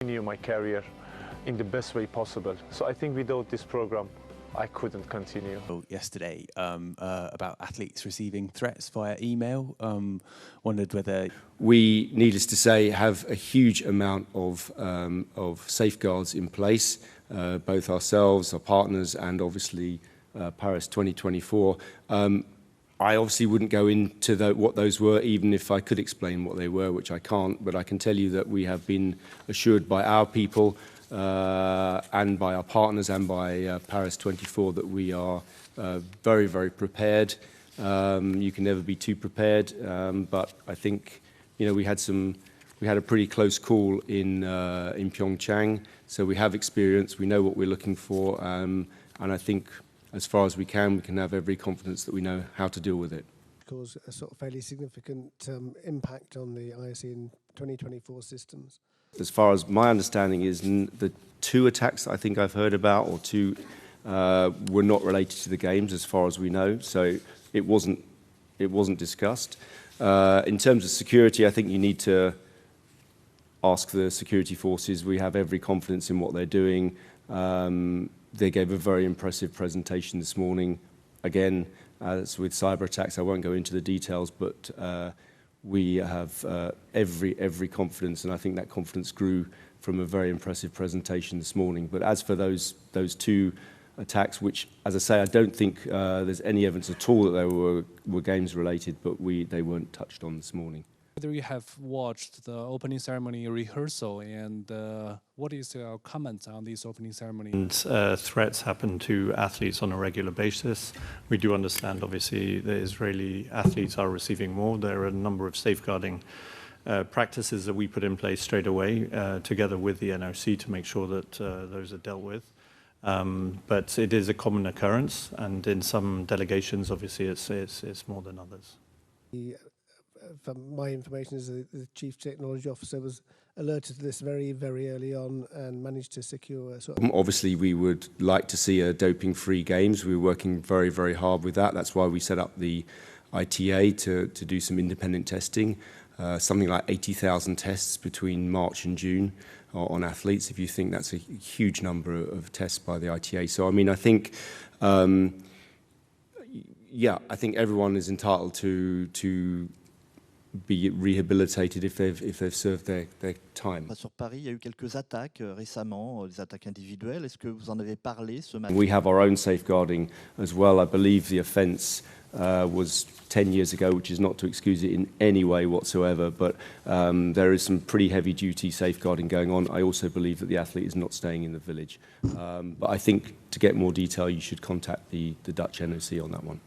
Continue my career in the best way possible. So I think without this program, I couldn't continue. Yesterday, about athletes receiving threats via email. Wondered whether we, needless to say, have a huge amount of safeguards in place, both ourselves, our partners, and obviously Paris 2024. I obviously wouldn't go into what those were, even if I could explain what they were, which I can't, but I can tell you that we have been assured by our people and by our partners and by Paris 24 that we are very, very prepared. You can never be too prepared, but I think, you know, we had a pretty close call in Pyeongchang, so we have experience, we know what we're looking for, and I think as far as we can have every confidence that we know how to deal with it. Cause a sort of fairly significant impact on the IOC in 2024 systems. As far as my understanding is, the 2 attacks I think I've heard about, or 2, were not related to the games as far as we know, so it wasn't discussed. In terms of security, I think you need to ask the security forces. We have every confidence in what they're doing. They gave a very impressive presentation this morning. Again, as with cyber attacks, I won't go into the details, but we have every confidence, and I think that confidence grew from a very impressive presentation this morning. But as for those 2 attacks, which, as I say, I don't think there's any evidence at all that they were games related, but they weren't touched on this morning. Whether you have watched the opening ceremony rehearsal, and what is your comment on this opening ceremony? And threats happen to athletes on a regular basis. We do understand, obviously, the Israeli athletes are receiving more. There are a number of safeguarding practices that we put in place straight away, together with the NOC, to make sure that those are dealt with. But it is a common occurrence, and in some delegations, obviously, it's more than others. From my information, is the Chief Technology Officer was alerted to this very, very early on and managed to secure a sort of... Obviously, we would like to see a doping-free games. We're working very, very hard with that. That's why we set up the ITA to do some independent testing, something like 80,000 tests between March and June on athletes, if you think that's a huge number of tests by the ITA. So, I mean, I think... yeah, I think everyone is entitled to be rehabilitated if they've served their time. Sur Paris, il y a eu quelques attaques récemment, des attaques individuelles. Est-ce que vous en avez parlé ce matin? We have our own safeguarding as well. I believe the offence was 10 years ago, which is not to excuse it in any way whatsoever, but there is some pretty heavy-duty safeguarding going on. I also believe that the athlete is not staying in the village. But I think to get more detail, you should contact the Dutch NOC on that one.